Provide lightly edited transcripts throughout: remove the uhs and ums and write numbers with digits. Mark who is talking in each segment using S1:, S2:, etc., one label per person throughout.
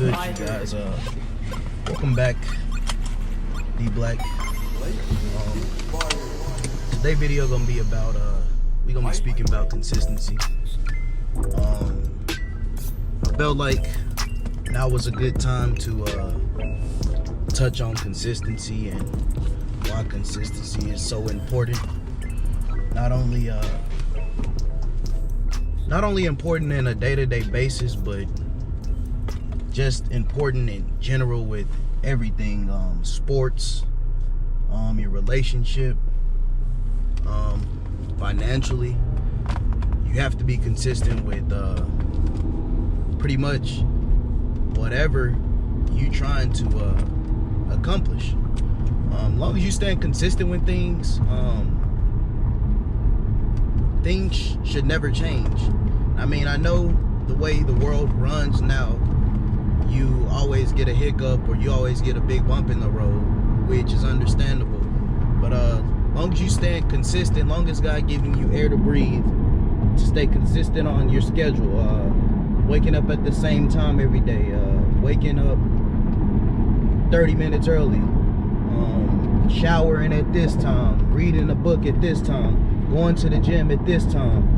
S1: good, you guys? Welcome back, D Black. Today's video gonna be about we gonna be speaking about consistency. I felt like now was a good time to touch on consistency and why consistency is so important. Not only important in a day-to-day basis, but just important in general with everything, sports, your relationship, financially. You have to be consistent with pretty much whatever you trying to accomplish. As long as you stay consistent with things, things should never change. I mean, I know the way the world runs now, you always get a hiccup or you always get a big bump in the road, which is understandable. But long as you stay consistent, long as God giving you air to breathe, to stay consistent on your schedule, waking up at the same time every day, waking up 30 minutes early, showering at this time, reading a book at this time, going to the gym at this time,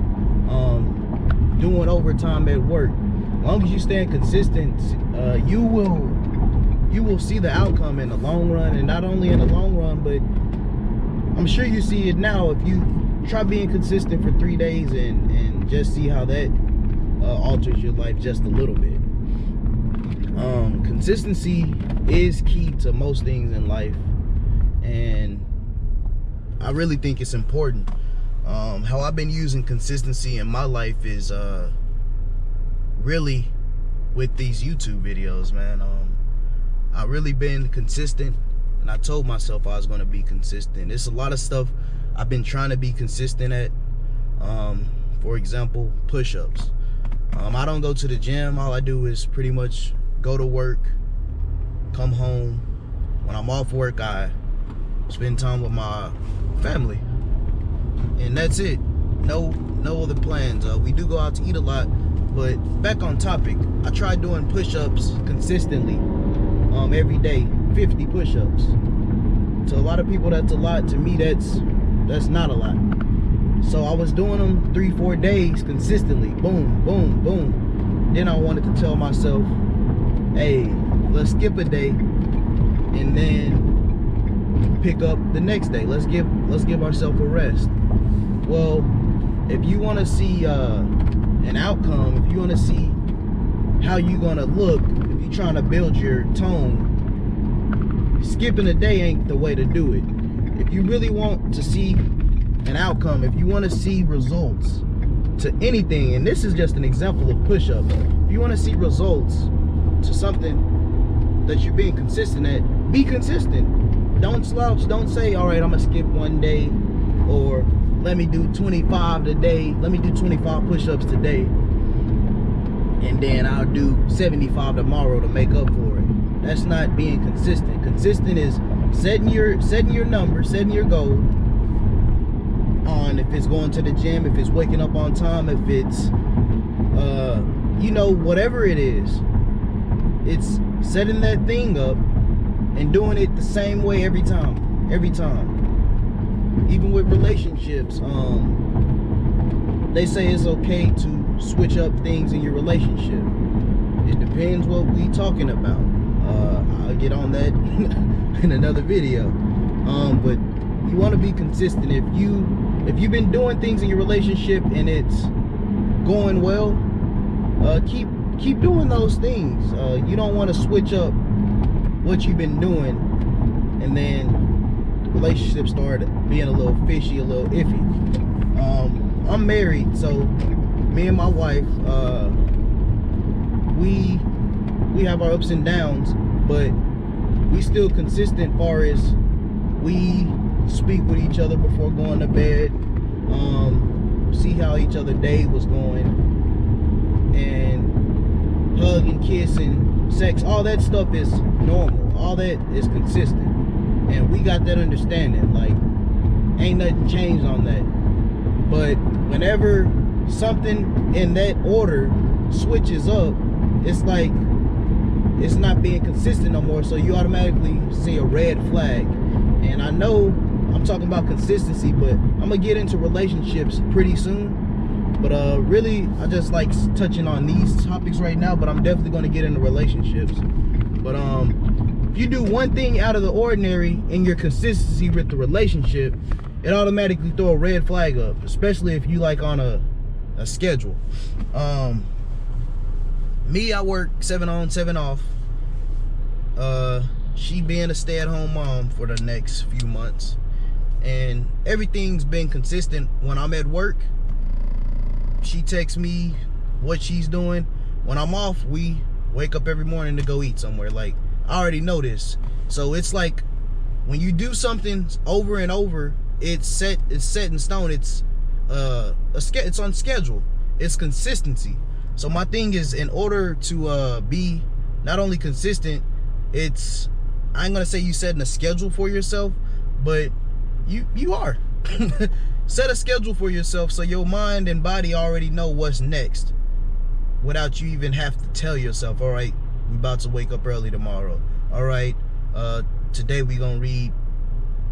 S1: doing overtime at work. As long as you stay consistent, you will see the outcome in the long run, and not only in the long run, but I'm sure you see it now if you try being consistent for 3 days and just see how that alters your life just a little bit. Consistency is key to most things in life, and I really think it's important. How I've been using consistency in my life is really with these YouTube videos, man. I've really been consistent, and I told myself I was going to be consistent. There's a lot of stuff I've been trying to be consistent at. For example, push-ups. I don't go to the gym. All I do is pretty much go to work, come home. When I'm off work, I spend time with my family, and that's it. No other plans. We do go out to eat a lot, but back on topic, I try doing push-ups consistently every day, 50 push-ups. To a lot of people, that's a lot. To me, that's not a lot. So I was doing them 3-4 days consistently, boom, boom, boom. Then I wanted to tell myself, hey, let's skip a day and then pick up the next day. Let's give ourselves a rest. Well, if you want to see an outcome, if you want to see how you're gonna look, if you're trying to build your tone, skipping a day ain't the way to do it. If you really want to see an outcome, if you want to see results to anything, and this is just an example of push-ups, if you want to see results to something that you're being consistent at, be consistent. Don't slouch. Don't say, all right, I'm gonna skip one day, or let me do 25 today, let me do 25 push-ups today, and then I'll do 75 tomorrow to make up for it. That's not being consistent. Consistent is setting your number, setting your goal on, if it's going to the gym, if it's waking up on time, if it's whatever it is, it's setting that thing up and doing it the same way every time. Even with relationships, they say it's okay to switch up things in your relationship. It depends what we talking about. I'll get on that in another video. But you want to be consistent. If you've been doing things in your relationship and it's going well, keep doing those things. You don't want to switch up what you've been doing and then the relationship started being a little fishy, a little iffy. I'm married, so me and my wife, we have our ups and downs, but we still consistent far as we speak with each other before going to bed, see how each other day was going, and hug and kiss and sex. All that stuff is normal. All that is consistent, and we got that understanding. Like, ain't nothing changed on that. But whenever something in that order switches up, it's like it's not being consistent no more, so you automatically see a red flag. And I know I'm talking about consistency, but I'm gonna get into relationships pretty soon. But really, I just like touching on these topics right now, but I'm definitely gonna get into relationships. But if you do one thing out of the ordinary in your consistency with the relationship, it automatically throw a red flag up, especially if you like on a schedule. Me, I work 7 on, 7 off. She being a stay-at-home mom for the next few months, and everything's been consistent. When I'm at work, she texts me what she's doing. When I'm off, we wake up every morning to go eat somewhere. Like, I already know this. So it's like when you do something over and over, it's set in stone. It's it's on schedule. It's consistency. So my thing is, in order to be not only consistent, it's, I ain't gonna say you setting a schedule for yourself, but you are. Set a schedule for yourself so your mind and body already know what's next without you even have to tell yourself, all right, we about to wake up early tomorrow. All right, today we gonna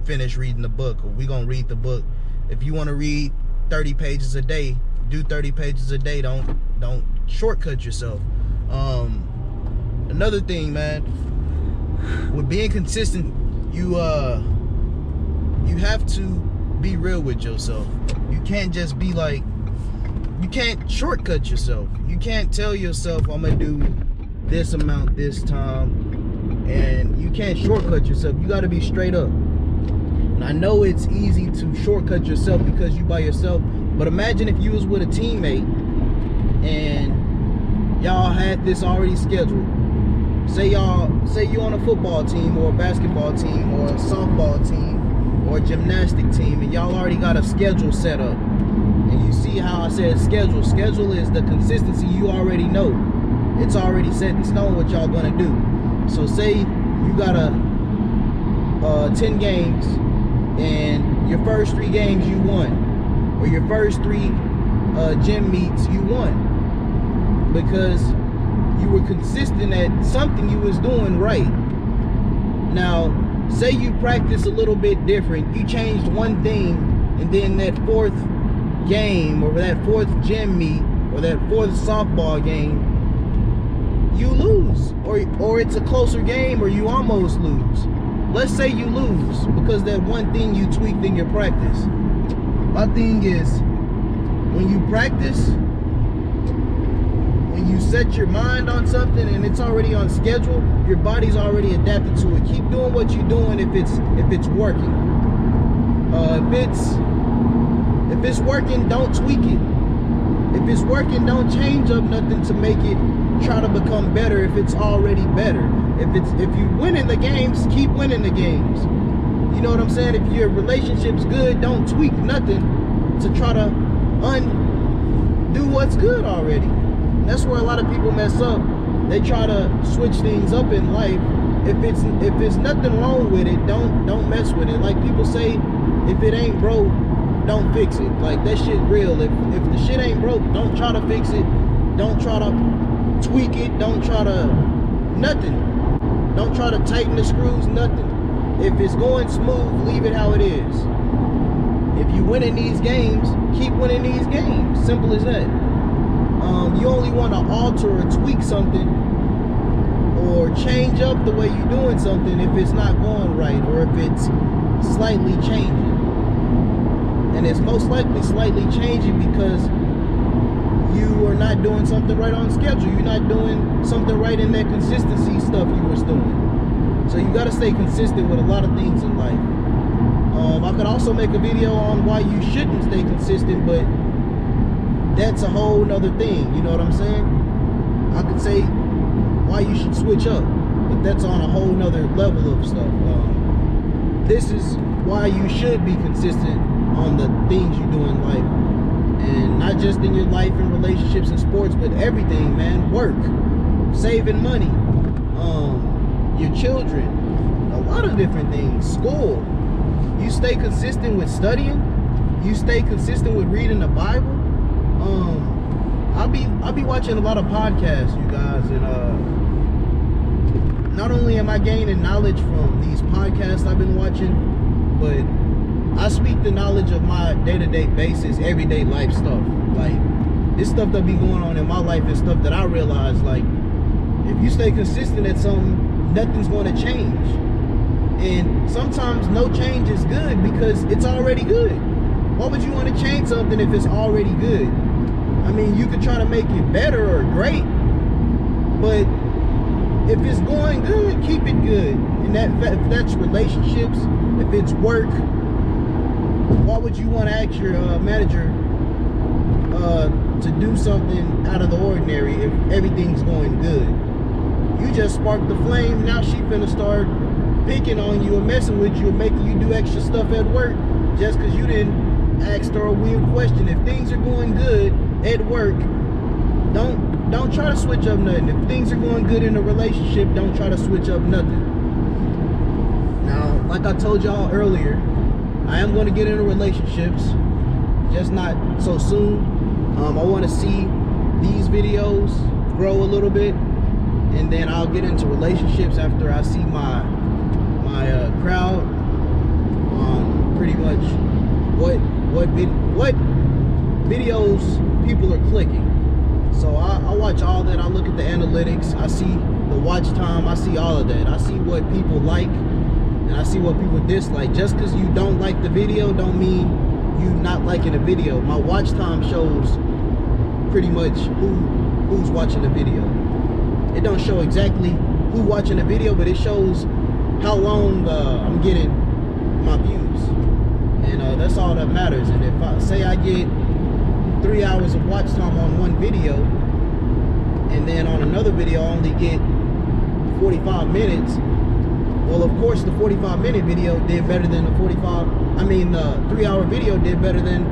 S1: finish reading the book, or we gonna read the book. If you want to read 30 pages a day, do 30 pages a day. Don't shortcut yourself. Another thing, man, with being consistent, you have to be real with yourself. You can't just be like, you can't shortcut yourself. You can't tell yourself, I'm gonna do this amount this time, and you can't shortcut yourself. You got to be straight up. And I know it's easy to shortcut yourself because you by yourself, but imagine if you was with a teammate and y'all had this already scheduled. Say you on a football team or a basketball team or a softball team or a gymnastic team, and y'all already got a schedule set up. And you see how I said schedule. Schedule is the consistency. You already know. It's already set in stone what y'all gonna do. So say you got 10 games, and your first 3 games you won, or your first 3 gym meets you won, because you were consistent at something you was doing right. Now, say you practice a little bit different, you changed one thing, and then that 4th game, or that 4th gym meet, or that 4th softball game, you lose, or it's a closer game, or you almost lose. Let's say you lose because that one thing you tweaked in your practice. My thing is, when you practice, when you set your mind on something and it's already on schedule, your body's already adapted to it. Keep doing what you're doing if it's working. If it's working, don't tweak it. If it's working, don't change up nothing to make it try to become better if it's already better. If you winning the games, keep winning the games. You know what I'm saying? If your relationship's good, don't tweak nothing to try to undo what's good already. And that's where a lot of people mess up. They try to switch things up in life. If it's nothing wrong with it, don't mess with it. Like people say, if it ain't broke, don't fix it. Like, that shit real. If the shit ain't broke, don't try to fix it. Don't try to tweak it. Don't try to nothing. Don't try to tighten the screws, nothing. If it's going smooth, leave it how it is. If you winning these games, keep winning these games. Simple as that. You only want to alter or tweak something or change up the way you're doing something if it's not going right, or if it's slightly changing. And it's most likely slightly changing because you are not doing something right on schedule. You're not doing something right in that consistency stuff you was doing. So you got to stay consistent with a lot of things in life. I could also make a video on why you shouldn't stay consistent, but that's a whole nother thing. You know what I'm saying? I could say why you should switch up, but that's on a whole nother level of stuff. This is why you should be consistent on the things you do in life, and not just in your life and relationships and sports, but everything, man. Work, saving money, your children, a lot of different things. School, you stay consistent with studying, you stay consistent with reading the Bible. I'll be watching a lot of podcasts, you guys, and not only am I gaining knowledge from these podcasts I've been watching, but I speak the knowledge of my day-to-day basis, everyday life stuff. Like, this stuff that be going on in my life is stuff that I realize, like, if you stay consistent at something, nothing's going to change. And sometimes no change is good because it's already good. Why would you want to change something if it's already good? I mean, you could try to make it better or great, but if it's going good, keep it good. And if that's relationships, if it's work, why would you want to ask your manager to do something out of the ordinary if everything's going good? You just sparked the flame, now she finna start picking on you and messing with you and making you do extra stuff at work just because you didn't ask her a weird question. If things are going good at work, don't try to switch up nothing. If things are going good in a relationship, don't try to switch up nothing. Now, like I told y'all earlier, I am going to get into relationships, just not so soon. I want to see these videos grow a little bit, and then I'll get into relationships after I see my crowd, pretty much what videos people are clicking. So I watch all that. I look at the analytics. I see the watch time. I see all of that. I see what people like and I see what people dislike. Just because you don't like the video don't mean you not liking the video. My watch time shows pretty much who's watching the video. It don't show exactly who watching the video, but it shows how long I'm getting my views. And that's all that matters. And if I say I get 3 hours of watch time on one video, and then on another video I only get 45 minutes, well, of course the 45-minute video did better than the 3-hour video did better than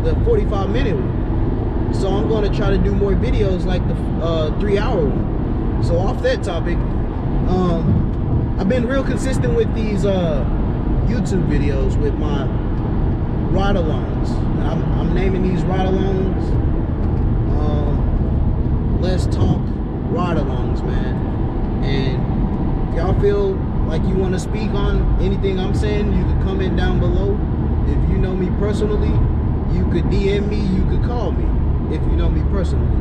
S1: the 45-minute one. So I'm going to try to do more videos like the 3-hour one. So off that topic, I've been real consistent with these YouTube videos with my ride-alongs. I'm naming these ride-alongs Let's Talk Ride-alongs, man. And if y'all feel like you want to speak on anything I'm saying, you can comment down below. If you know me personally, you could DM me, you could call me if you know me personally.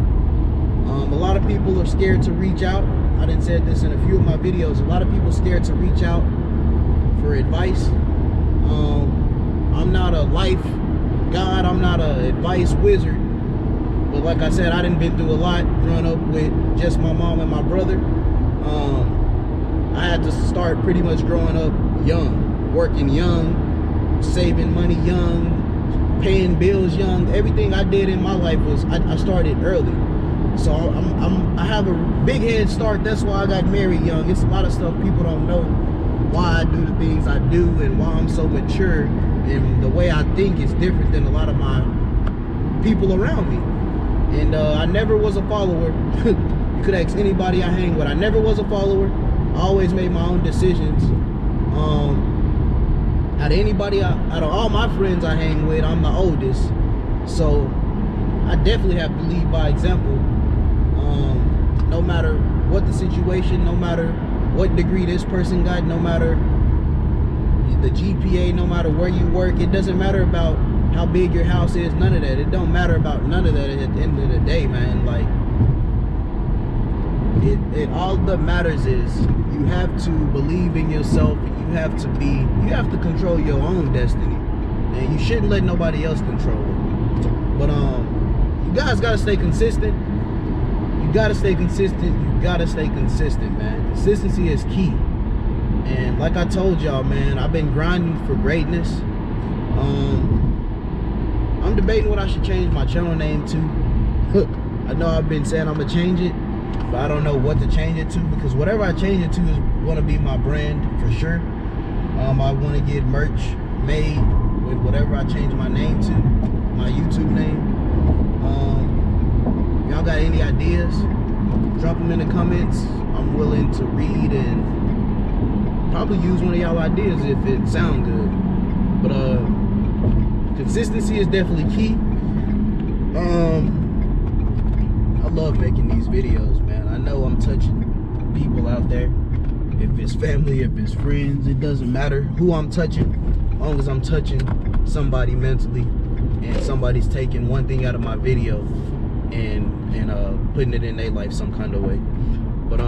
S1: A lot of people are scared to reach out. I done said this in a few of my videos. A lot of people scared to reach out for advice. I'm not a life god. I'm not an advice wizard. But like I said, I done been through a lot growing up with just my mom and my brother. I had to start pretty much growing up young, working young, saving money young, paying bills young. Everything I did in my life was I started early. So I have a big head start. That's why I got married young. It's a lot of stuff people don't know why I do the things I do and why I'm so mature, and the way I think is different than a lot of my people around me. And I never was a follower. You could ask anybody I hang with. I never was a follower. I always made my own decisions. Out of all my friends I hang with, I'm the oldest. So I definitely have to lead by example. No matter what the situation, no matter what degree this person got, no matter the GPA, no matter where you work, it doesn't matter about how big your house is, none of that. It don't matter about none of that at the end of the day, man. Like, it all that matters is you have to believe in yourself, and you have to control your own destiny, and you shouldn't let nobody else control it. But you guys gotta stay consistent. You gotta stay consistent. You gotta stay consistent, man. Consistency is key. And like I told y'all, man, I've been grinding for greatness. I'm debating what I should change my channel name to. I know I've been saying I'm gonna change it, but I don't know what to change it to, because whatever I change it to is gonna be my brand for sure. I want to get merch made with whatever I change my name to, my YouTube name. Y'all got any ideas? Drop them in the comments. I'm willing to read and probably use one of y'all ideas if it sounds good. But consistency is definitely key. I love making these videos, man. I know I'm touching people out there. if it's family, if it's friends, it doesn't matter who I'm touching, as long as I'm touching somebody mentally and somebody's taking one thing out of my video and putting it in their life some kind of way. But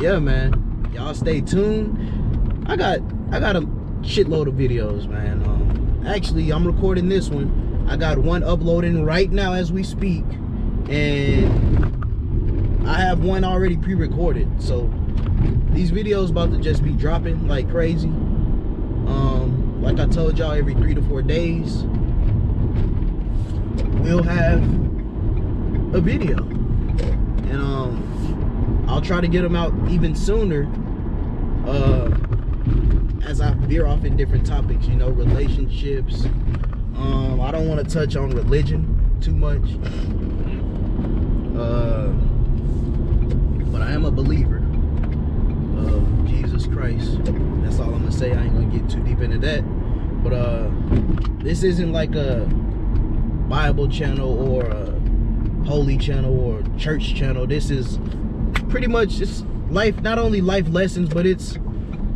S1: yeah, man, y'all stay tuned. I got a shitload of videos, man. Actually, I'm recording this one. I got one uploading right now as we speak, and I have one already pre-recorded. So these videos about to just be dropping like crazy. Like I told y'all, every 3 to 4 days we'll have a video, and I'll try to get them out even sooner as I veer off in different topics, you know, relationships. I don't want to touch on religion too much, but I am a believer of Jesus Christ. That's all I'm gonna say. I ain't gonna get too deep into that. But this isn't like a Bible channel or a holy channel or church channel. This is pretty much just life, not only life lessons, but it's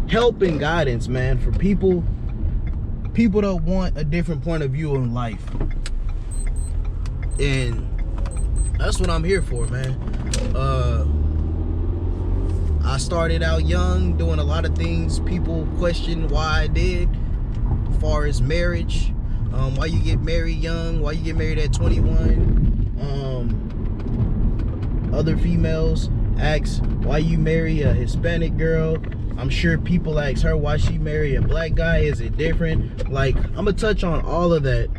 S1: help and guidance, man, for people that want a different point of view in life. And that's what I'm here for, man. I started out young doing a lot of things people question why I did, as far as marriage. Why you get married young, why you get married at 21. Other females ask why you marry a Hispanic girl. I'm sure people ask her why she marry a black guy. Is it different? Like, I'm gonna touch on all of that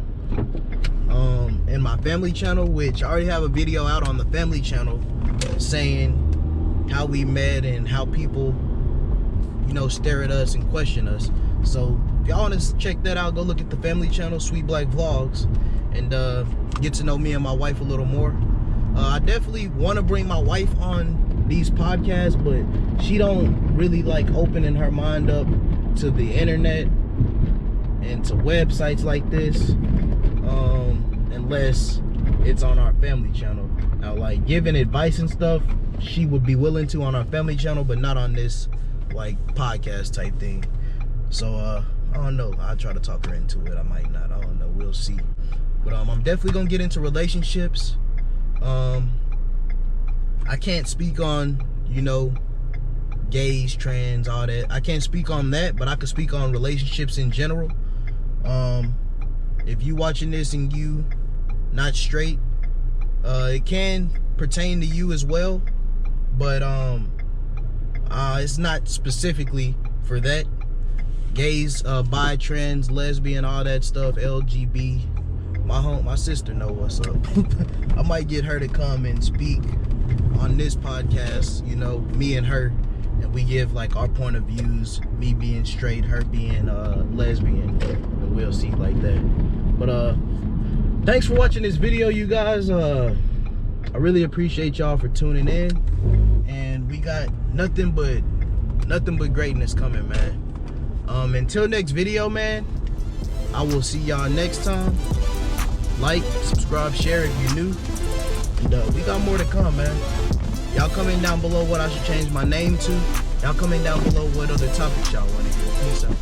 S1: in my family channel, which I already have a video out on the family channel saying how we met and how people, you know, stare at us and question us. So if y'all want to check that out, go look at the family channel, Sweet Black Vlogs, and get to know me and my wife a little more. I definitely want to bring my wife on these podcasts, but she don't really like opening her mind up to the internet and to websites like this, unless it's on our family channel. Now, like giving advice and stuff, she would be willing to on our family channel, but not on this like podcast type thing. So I don't know, I'll try to talk her into it. I might not, I don't know, we'll see. But I'm definitely gonna get into relationships. I can't speak on, you know, gays, trans, all that. I can't speak on that, but I can speak on relationships in general. If you watching this and you not straight, it can pertain to you as well, but it's not specifically for that. Gays, bi, trans, lesbian, all that stuff, LGB. My sister know what's up. I might get her to come and speak on this podcast, you know, me and her, and we give like our point of views, me being straight, her being lesbian, and we'll see like that. But thanks for watching this video, you guys. I really appreciate y'all for tuning in, and we got nothing but greatness coming, man. Until next video, man, I will see y'all next time. Like, subscribe, share if you're new, and we got more to come, man. Y'all comment down below what I should change my name to. Y'all comment down below what other topics y'all want to hear. Peace out.